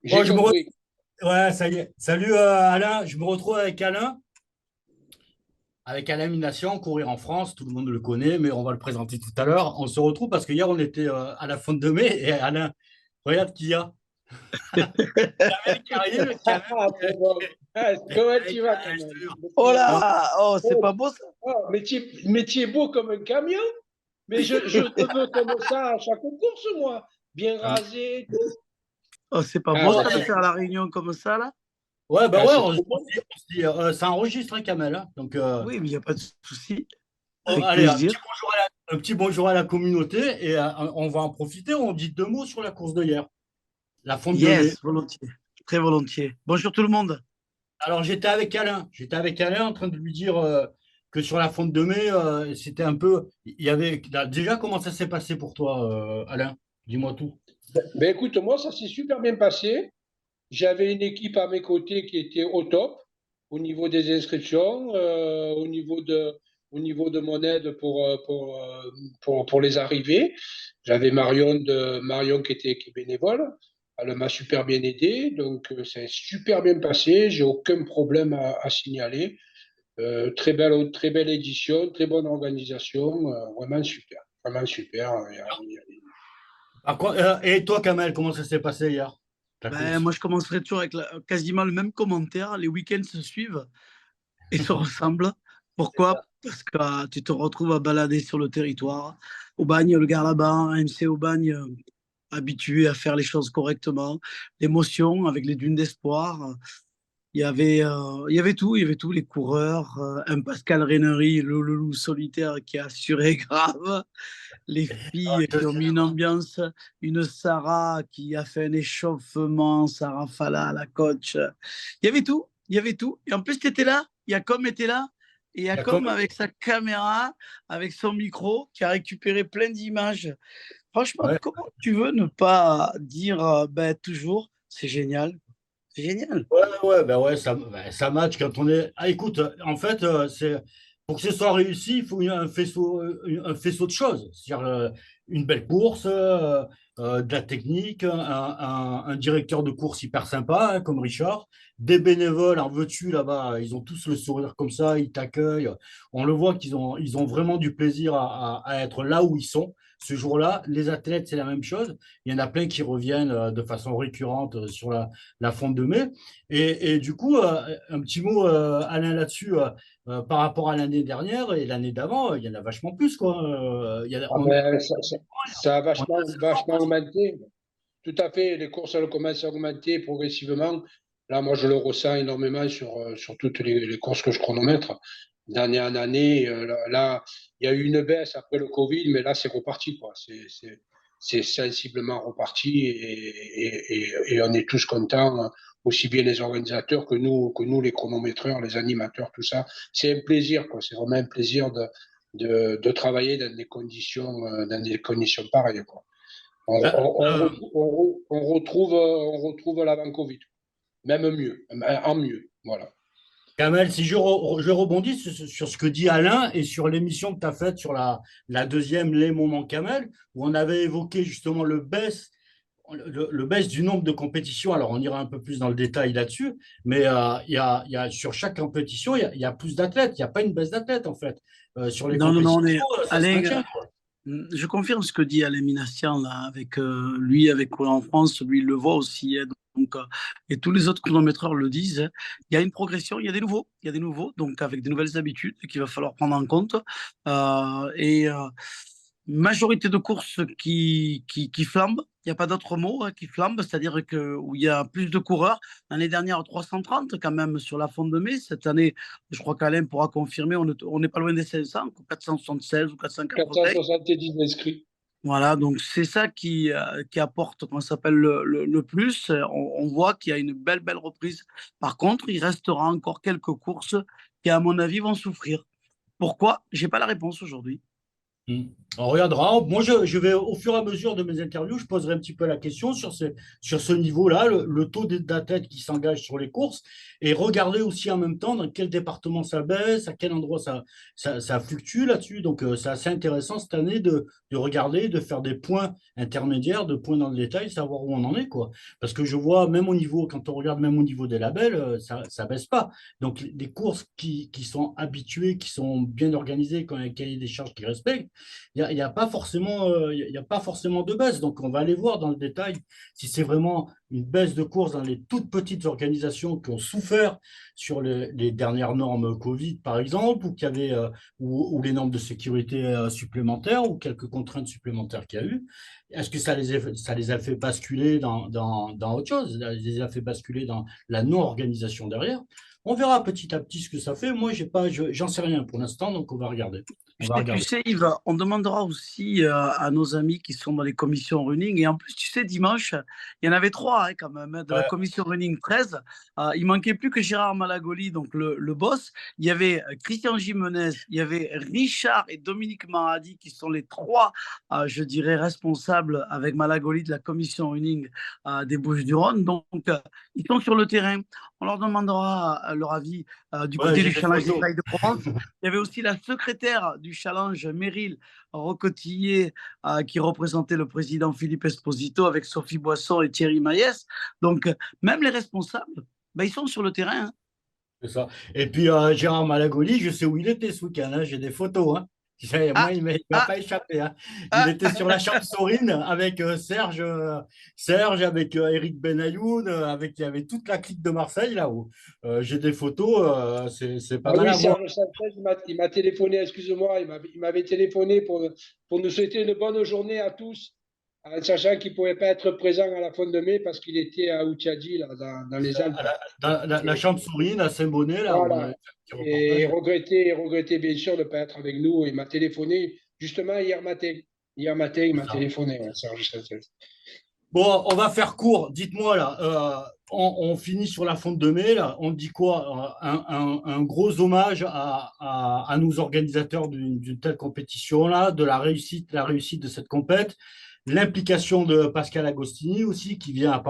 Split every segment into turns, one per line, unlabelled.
Bon,
J'ai compris.
ouais, ça y est. Salut Alain, je me retrouve avec Alain Mination, courir en France, tout le monde le connaît, mais on va le présenter tout à l'heure. On se retrouve parce que hier on était à la Fonte de Mai et Alain, regarde qui y a. Kamel qui arrive,
Ah, trop bon. Ah, comment tu vas quand
Je
même?
te jure.
Oh
Non,
là! Oh, c'est
Oh,
pas beau ça?
oh, mais tu es beau comme un camion. Mais je te veux comme ça à chaque course, moi. Bien
non.
rasé. Tout.
Oh, c'est pas
Ah,
beau
ça,
ça de
c'est
faire la réunion comme ça là?
Ouais, bah
ah,
ouais,
c'est trop bon.
ça enregistre, hein, Kamel, hein. Donc,
Oui, mais il n'y a pas de souci.
oh,
Avec
allez,
plaisir.
un petit bonjour à la communauté et on va en profiter. On dit deux mots sur la course de hier, la Fonte de Mai.
Yes, volontiers. Très volontiers. Bonjour tout le monde.
Alors, j'étais avec Alain en train de lui dire que sur la Fonte de Mai, c'était un peu. Il y avait. Déjà, comment ça s'est passé pour toi, Alain? Dis-moi tout.
Ben écoute, moi, ça s'est super bien passé. J'avais une équipe à mes côtés qui était au top au niveau des inscriptions, au niveau de mon aide pour les arrivées. J'avais Marion qui est bénévole. Elle m'a super bien aidé, donc c'est super bien passé. J'ai aucun problème à signaler. Très belle édition, très bonne organisation, vraiment super, vraiment super.
Et toi, Kamel, comment ça s'est passé hier, ta
Ben,
course?
moi, je commencerai toujours avec quasiment le même commentaire. Les week-ends se suivent et se ressemblent.
C'est
Pourquoi?
ça.
Parce que tu te retrouves à balader sur le territoire. Au bagne, le Garlaban, MC au bagne, habitué à faire les choses correctement. L'émotion avec les dunes d'espoir. Il y avait tout, il y avait tout, les coureurs, un Pascal Reynery, le loup solitaire qui a assuré grave, les
Ah,
filles
je
qui
te
ont mis une
jure.
ambiance, une Sarah qui a fait un échauffement, Sarah Fala, la coach. Il y avait tout, il y avait tout. Et en plus, tu étais là, Yacom était là, et
Il y a comme.
Yacom avec sa caméra, avec son micro, qui a récupéré plein d'images. Franchement,
Ouais,
comment tu veux ne pas dire ben, toujours, c'est génial, c'est génial.
ouais, bah ouais, ça match quand on est. Ah, écoute, en fait, pour que ce soit réussi, il faut un faisceau de choses. C'est-à-dire une belle course, de la technique, un directeur de course hyper sympa, hein, comme Richard, des bénévoles, en veux-tu là-bas, ils ont tous le sourire comme ça, ils t'accueillent. On le voit ils ont vraiment du plaisir à être là où ils sont. Ce jour-là, les athlètes, c'est la même chose. Il y en a plein qui reviennent de façon récurrente sur la fonte de mai. Et du coup, un petit mot, Alain, là-dessus, par rapport à l'année dernière et l'année d'avant, il y en a vachement plus, quoi.
Ah ben, ça a
On est
vachement augmenté. Tout à fait, les courses elles commencent à augmenter progressivement. Là, moi, je le ressens énormément sur toutes les courses que je chronomètre. D'année en année, là, il y a eu une baisse après le Covid, mais là, c'est reparti, quoi. C'est sensiblement reparti et on est tous contents, aussi bien les organisateurs que nous, les chronométreurs, les animateurs, tout ça. C'est un plaisir, quoi. C'est vraiment un plaisir de travailler dans des conditions pareilles, quoi.
là,
On retrouve l'avant Covid, même mieux, en mieux. Voilà.
Kamel, si je rebondis sur ce que dit Alain et sur l'émission que tu as faite sur la deuxième Les Moments Kamel, où on avait évoqué justement le baisse du nombre de compétitions. Alors, on ira un peu plus dans le détail là-dessus, mais il y a, sur chaque compétition, il y a plus d'athlètes. Il n'y a pas une baisse d'athlètes, en fait. Sur les
Non, non, non, on est...
compétitions, ça se
Alain,
maintient, quoi.
je confirme ce que dit Alain Minassian, là, avec lui, avec Courir en France, lui, il le voit aussi, hein, donc, et tous les autres chronométreurs le disent, hein. Il y a une progression, il y a des nouveaux, donc avec des nouvelles habitudes qu'il va falloir prendre en compte. Et majorité de courses qui flambent, il n'y a pas d'autre mot, hein, qui flambent, c'est-à-dire que, où il y a plus de coureurs. L'année dernière, 330 quand même sur la Fonte de Mai. Cette année, je crois qu'Alain pourra confirmer, on n'est pas loin des 500, 476 ou 480.
470 inscrits.
Voilà, donc c'est ça qui apporte, comment ça s'appelle, le plus. On voit qu'il y a une belle, belle reprise. Par contre, il restera encore quelques courses qui, à mon avis, vont souffrir. Pourquoi? J'ai pas la réponse aujourd'hui.
Mm. On regardera. Moi, je vais, au fur et à mesure de mes interviews, je poserai un petit peu la question sur ce niveau-là, le taux d'athlètes qui s'engagent sur les courses, et regarder aussi en même temps dans quel département ça baisse, à quel endroit ça fluctue là-dessus. Donc, c'est assez intéressant cette année de regarder, de faire des points intermédiaires, de points dans le détail, savoir où on en est, quoi. Parce que je vois, même au niveau, quand on regarde même au niveau des labels, ça baisse pas. Donc, les courses qui sont habituées, qui sont bien organisées, qui ont un cahier des charges qui respectent, il y a pas forcément, il y a pas forcément de baisse. Donc, on va aller voir dans le détail si c'est vraiment une baisse de course dans les toutes petites organisations qui ont souffert sur les dernières normes Covid, par exemple, ou, qui avaient, ou les normes de sécurité supplémentaires, ou quelques contraintes supplémentaires qu'il y a eu. Est-ce que ça les a fait basculer dans autre chose? Ça les a fait basculer dans la non-organisation derrière? On verra petit à petit ce que ça fait. Moi, j'en sais rien pour l'instant, donc on va regarder. On va
Tu
regarder.
sais, Yves, on demandera aussi à nos amis qui sont dans les commissions running. Et en plus, tu sais, dimanche, il y en avait trois quand même, hein, de la
Ouais,
commission running 13. Il manquait plus que Gérard Malagoli, donc le boss. Il y avait Christian Jimenez, il y avait Richard et Dominique Maradi qui sont les trois, je dirais, responsables avec Malagoli de la commission running des Bouches-du-Rhône. Donc, ils sont sur le terrain. On leur demandera leur avis du
ouais,
côté
j'ai
du
des
challenge des
photos.
tailles de Provence. Il y avait aussi la secrétaire du challenge, Meryl Recotillier, qui représentait le président Philippe Esposito avec Sophie Boisson et Thierry Maillès. Donc, même les responsables, ben, ils sont sur le terrain, hein.
C'est ça. Et puis Gérard Malagoli, je sais où il était ce week-end, hein, j'ai des photos, hein.
Ah,
Moi, il ne m'a
ah,
pas échappé, hein. Il
ah.
était sur la Champs-Sourines avec Serge, avec Eric Benayoun, avec, il y avait toute la clique de Marseille là-haut. J'ai des photos, c'est pas
Ah
mal
oui,
à voir.
Serge Sanchez, il m'a téléphoné, excuse-moi, il m'avait téléphoné pour nous souhaiter une bonne journée à tous, en sachant qu'il ne pouvait pas être présent à la fin de mai parce qu'il était à Ouchadji, là, dans les Alpes.
Dans la
Et
Champs-Sourines, à Saint-Bonnet, là, où on avait
voilà.
fait un petit
Et
reportage.
regretté bien sûr de ne pas être avec nous. Il m'a téléphoné justement hier matin. Hier matin, il
C'est
m'a
ça.
téléphoné, ouais, Serge Sanchez.
Bon, on va faire court. Dites-moi là, on finit sur la fonte de mai là. On dit quoi? Un gros hommage à nos organisateurs d'une telle compétition là, de la réussite de cette compète, l'implication de Pascal Agostini aussi, qui vient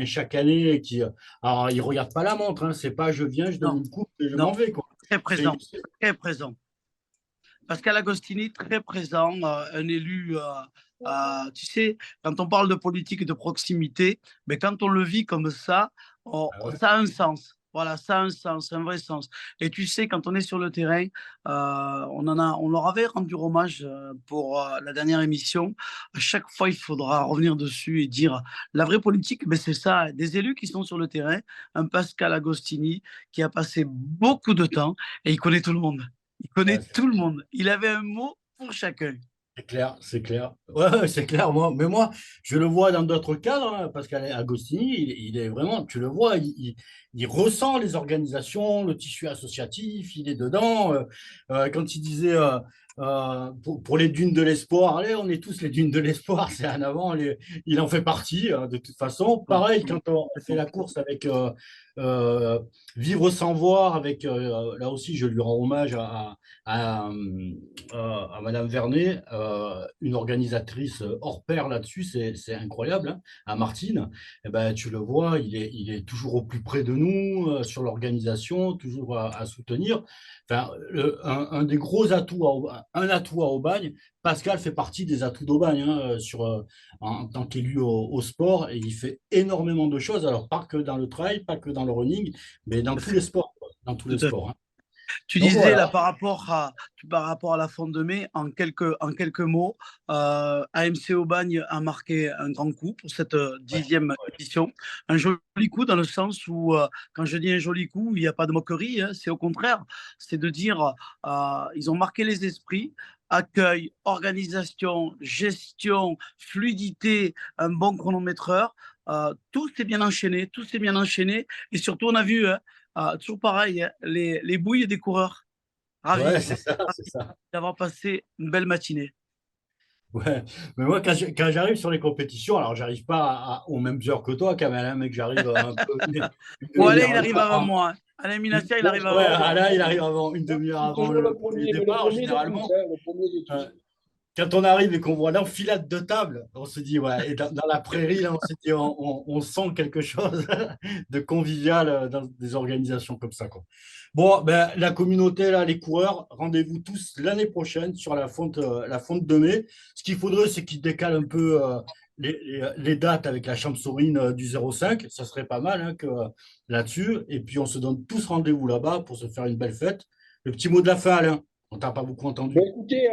chaque année et alors il regarde pas la montre, hein, c'est pas je viens, je donne
Non,
une coupe et je
non,
m'en vais quoi.
très
C'est-
présent, très présent. Pascal Agostini, très présent, un élu, tu sais, quand on parle de politique et de proximité, mais quand on le vit comme ça,
Ah ouais.
ça a un sens. Voilà, ça a un sens, un vrai sens. Et tu sais, quand on est sur le terrain, on leur avait rendu hommage pour la dernière émission. À chaque fois, il faudra revenir dessus et dire la vraie politique, ben c'est ça, des élus qui sont sur le terrain, un Pascal Agostini qui a passé beaucoup de temps et il connaît tout le monde. Il
Ouais,
connaît tout le monde. Il avait un mot pour chacun.
c'est clair, c'est clair. Ouais, ouais, c'est clair. Mais moi, je le vois dans d'autres cadres, hein, parce qu'Agostini, il est vraiment, tu le vois, il ressent les organisations, le tissu associatif, il est dedans. Quand il disait pour les dunes de l'espoir, allez, on est tous les dunes de l'espoir, c'est en avant, il en fait partie, de toute façon. Pareil, quand on fait la course avec euh, Vivre sans voir, avec, là aussi, je lui rends hommage à Madame Vernet, une organisatrice hors pair là-dessus, c'est incroyable, hein, à Martine. Eh ben, tu le vois, il est toujours au plus près de nous, sur l'organisation, toujours à soutenir. Enfin, un des gros atouts, un atout à Aubagne, Pascal fait partie des atouts d'Aubagne, hein, en tant qu'élu au sport, et il fait énormément de choses, alors pas que dans le trail, pas que dans le running, mais dans tous les sports, quoi, dans tous les
Tout à fait.
sports, hein.
Tu
Donc
disais là
voilà.
par rapport à la fin de mai, en quelques mots, AMC Aubagne a marqué un grand coup pour cette
Ouais.
10e édition. Un joli coup dans le sens où, quand je dis un joli coup, il n'y a pas de moquerie, hein, c'est au contraire, c'est de dire ils ont marqué les esprits. Accueil, organisation, gestion, fluidité, un bon chronométreur. Tout s'est bien enchaîné, tout s'est bien enchaîné. Et surtout, on a vu, hein, toujours pareil, hein, les bouilles des coureurs.
Ouais,
Ravis,
c'est ça, c'est ça.
d'avoir passé une belle matinée.
Ouais. Mais moi, quand j'arrive sur les compétitions, alors j'arrive pas aux mêmes heures que toi, quand même, hein, mais que j'arrive un peu une
Bon, Alain,
demi-heure
il arrive avant moi, hein. Alain Minassian, il
Moi,
arrive
ouais,
avant moi.
là, il arrive avant, une
moi, je
demi-heure
suis
avant
toujours le
le
premier, mais le
départ,
premier de tous,
généralement.
hein, le premier de
Euh,
tous.
quand on arrive et qu'on voit l'enfilade de tables, on se dit, ouais, et dans la prairie, là, on se dit, on sent quelque chose de convivial dans des organisations comme ça, quoi. Bon, ben, la communauté, là, les coureurs, rendez-vous tous l'année prochaine sur la fonte de mai. Ce qu'il faudrait, c'est qu'ils décalent un peu les dates avec la Champsaurine du 05. Ça serait pas mal hein, là-dessus. Et puis, on se donne tous rendez-vous là-bas pour se faire une belle fête. Le petit mot de la fin, Alain. On t'a pas beaucoup
Ben,
entendu.
écoutez,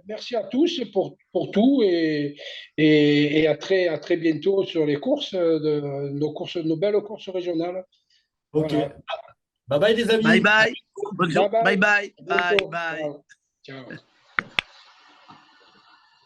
merci à tous pour tout et à très bientôt sur les courses, nos belles courses régionales.
Ok.
Voilà.
Bye bye, les
Bye
amis.
bye. Bonne
Bye
journée. Bye
bye.
bye.
À
Bye
bientôt.
bye.
Ciao. Ciao.